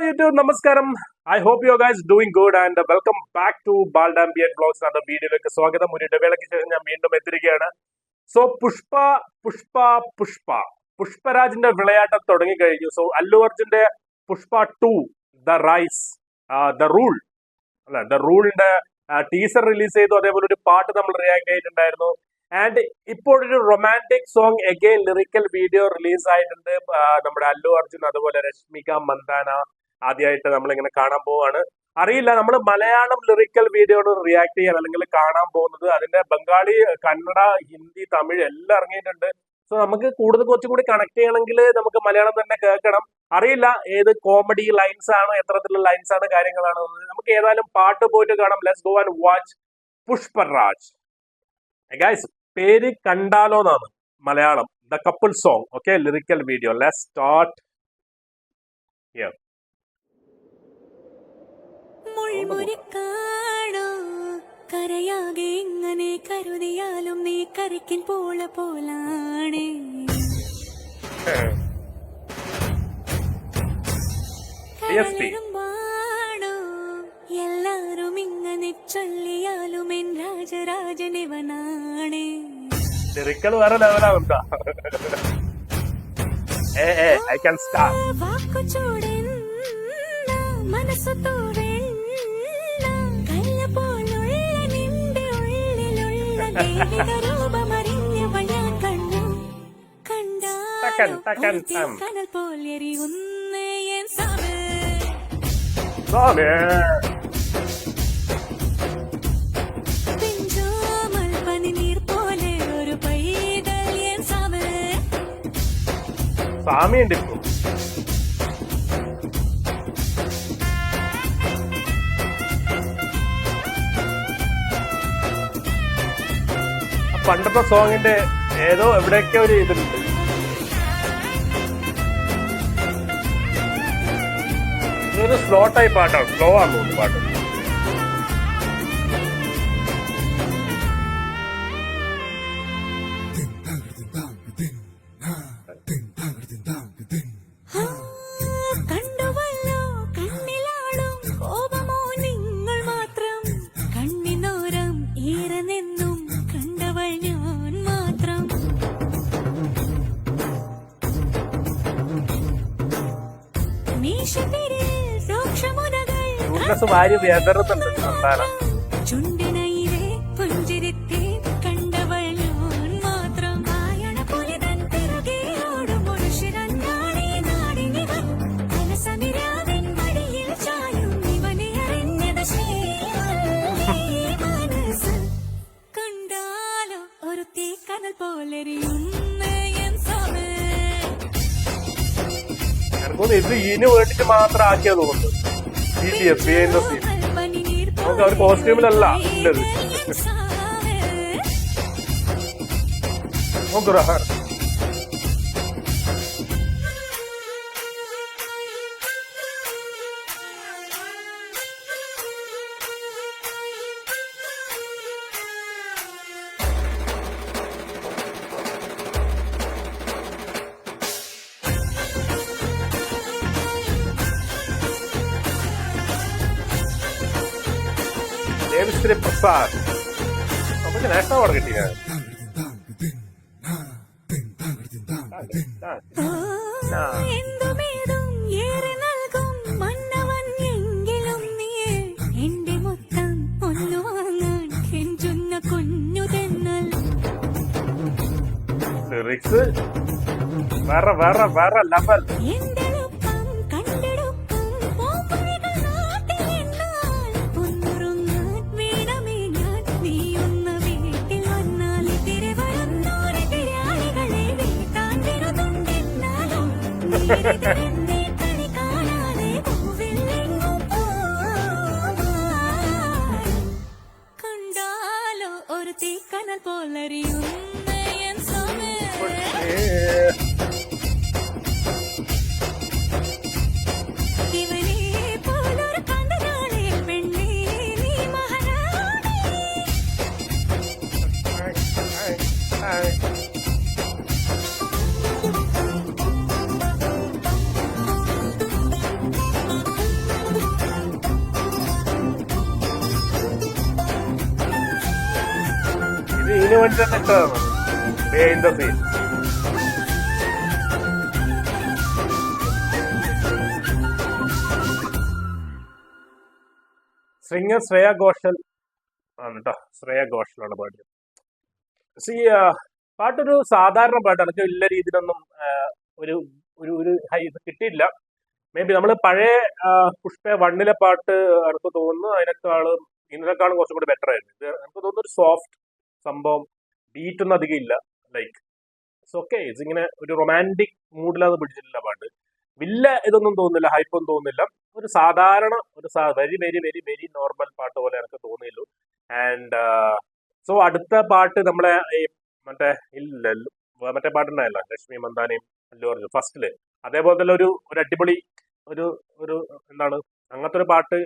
YouTube, Namaskaram. I hope you guys doing good and welcome back to Baldambient Vlogs. Another video like സ്വാഗതം. ഒരു ഇടവേളയ്ക്ക് ശേഷം ഞാൻ വീണ്ടും എത്തിയിരിക്കുകയാണ്. സോ പുഷ്പരാജിന്റെ വിളയാട്ടം തുടങ്ങി കഴിഞ്ഞു. സോ അല്ലു അർജുന്റെ പുഷ്പ 2 ദ റൈസ് ദ റൂളിന്റെ ടീസർ റിലീസ് ചെയ്തു. അതേപോലെ ഒരു പാട്ട് നമ്മൾ റിയാക്ട് ചെയ്തിട്ടുണ്ടായിരുന്നു. ആൻഡ് ഇപ്പോൾ ഒരു romantic song again lyrical video release ആയിട്ടുണ്ട്. നമ്മുടെ അല്ലു അർജുൻ അതുപോലെ രശ്മിക മന്ദാന ആദ്യമായിട്ട് നമ്മളിങ്ങനെ കാണാൻ പോവാണ്. അറിയില്ല, നമ്മൾ മലയാളം ലിറിക്കൽ വീഡിയോ റിയാക്ട് ചെയ്യാൻ അല്ലെങ്കിൽ കാണാൻ പോകുന്നത്. അതിന്റെ ബംഗാളി, കന്നഡ, ഹിന്ദി, തമിഴ് എല്ലാം ഇറങ്ങിയിട്ടുണ്ട്. സോ നമുക്ക് കുറച്ചും കൂടി കണക്ട് ചെയ്യണമെങ്കിൽ നമുക്ക് മലയാളം തന്നെ കേൾക്കണം. അറിയില്ല ഏത് കോമഡി ലൈൻസ് ആണോ, എത്രത്തിലുള്ള ലൈൻസ് ആണ്, കാര്യങ്ങളാണ്. നമുക്ക് ഏതായാലും പാട്ട് പോയിട്ട് കാണാം. Let's go and watch Pushparaj. Guys, പേര് കണ്ടാലോ എന്നാണ് Malayalam. The couple song. Okay, lyrical video. Let's start. കരയാകെ ഇങ്ങനെ കരുതിയാലും നീ കരയ്ക്കിൻ പോലാണ്. എല്ലാരും ഇങ്ങനെ ചൊല്ലിയാലും എൻ രാജരാജനിവനാണ്. വേറെ ലെവലാവുണ്ടോ? വാക്കുചൂടൻ മനസ്സത്തോടെ രൂപമറിഞ്ഞവൾ ഞാൻ കണ്ടു. കണ്ടാൽ പോലെറിയുന്ന എൻ പിഞ്ചോമൽ പനിനീർ പോലെ ഒരു പൈതൽ എൻ സാമിയുണ്ട് ഇപ്പൊ. പണ്ടത്തെ സോങ്ങിന്റെ ഏതോ എവിടെയൊക്കെ ഒരു ഇതിലുണ്ട്. ഇതൊരു സ്ലോ ടൈപ്പ് പാട്ടാണ്. സ്ലോ ആണെന്ന് തോന്നുന്നു പാട്ട്. ഭാര്യ വ്യതറുന്നുണ്ട്. ചുണ്ടിനയിലെ പുഞ്ചിരിത്തെ കണ്ടവൾ ഞാൻ മാത്രം. ആയണ പോലെ തൻ പിറകെയോടും പുരുഷനാണേ നാടിനിവൻ. മനസ്സമിരാതൻ മടിയിൽ ചായും ഇവനെ അറിഞ്ഞത് മനസ്സ്. കണ്ടാലോ ഒരു തീക്കനൽ പോലെറിയുന്ന എൻ സമയം. എനിക്കൊന്ന് ഇത് ഇതിന് വേണ്ടിട്ട് മാത്രം ആക്കിയത് തോന്നുന്നു. നമുക്ക് അവർ കോസ്റ്റ്യൂമിലല്ല ഉള്ളത്. നോക്കറ ദേവിശ്രീ പ്രസാദ്. നമുക്ക് നേട്ടം അവിടെ കിട്ടിയ ലിറിക്സ് വേറെ ലെവൽ. കണ്ടാലോ ഒരു തീക്കനൽ പോലറിയുന്ന എൻ സമയം. ഇവനെ പോലൊരു കണ്ടനാളെ പെണ്ണേ നീ മഹാരാണി. ഇതിനു വേണ്ടി തന്നെ ഇഷ്ടമാണ് behind the scene. Singer Shreya Ghosal ആണ് കേട്ടോ. ശ്രേയ ഘോഷലാണ് പാട്ട്. സി പാട്ടൊരു സാധാരണ പാട്ടാണ്. എനിക്ക് വലിയ രീതിയിലൊന്നും ഒരു ഒരു ഒരു ഹൈ ഇത് കിട്ടിയില്ല. മേ ബി നമ്മൾ പഴയ പുഷ്പ 1 പാട്ട് എനിക്ക് തോന്നുന്നു ഇതിനേക്കാളും കുറച്ചും കൂടി ബെറ്റർ ആയിരുന്നു. ഇത് എനിക്ക് തോന്നുന്നു ഒരു സോഫ്റ്റ് സംഭവം, ബീറ്റ് ഒന്നും അധികം ഇല്ല. Like it's okay. ഇറ്റ്സ് ഇങ്ങനെ ഒരു റൊമാൻറ്റിക് മൂഡിലത് പിടിച്ചിട്ടില്ല പാട്ട്. വലിയ ഇതൊന്നും തോന്നുന്നില്ല, ഹൈപ്പൊന്നും തോന്നുന്നില്ല. ഒരു സാധാരണ ഒരു very very very very normal പാട്ട് പോലെ എനിക്ക് തോന്നിയുള്ളൂ. ആൻഡ് സോ അടുത്ത പാട്ട് നമ്മളെ ഈ മറ്റേ മറ്റേ പാട്ടുണ്ടായല്ലോ, ലക്ഷ്മി മന്ദാനയും അല്ലു അർജുൻ ഫസ്റ്റില്. അതേപോലെ തന്നെ ഒരു ഒരു അടിപൊളി ഒരു ഒരു എന്താണ് അങ്ങനത്തെ ഒരു പാട്ട്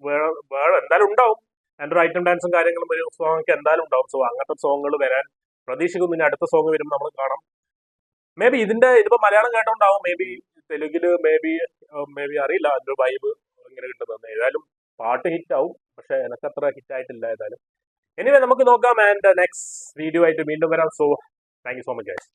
വേറെ എന്തായാലും ഉണ്ടാവും. എൻ്റെ ഒരു ഐറ്റം ഡാൻസും കാര്യങ്ങളും ഒരു സോങ് ഒക്കെ എന്തായാലും ഉണ്ടാവും. സോ അങ്ങനത്തെ സോങ്ങുകൾ വരാൻ പ്രതീക്ഷിക്കുന്നു. ഇനി അടുത്ത സോങ് വരുമ്പോൾ നമ്മൾ കാണാം. മേ ബി ഇതിപ്പോ മലയാളം കേട്ടോണ്ടാവും, മേ ബി തെലുങ്കില് മേ ബി അറിയില്ല അതിന്റെ വൈബ് ഇങ്ങനെ കിട്ടുന്നത്. ഏതായാലും പാട്ട് ഹിറ്റ് ആവും, പക്ഷെ എനിക്ക് അത്ര ഹിറ്റ് ആയിട്ടില്ല ഏതായാലും. എനിവേ നമുക്ക് നോക്കാം. ആൻഡ് നെക്സ്റ്റ് വീഡിയോ ആയിട്ട് വീണ്ടും വരാം. So thank you so much guys.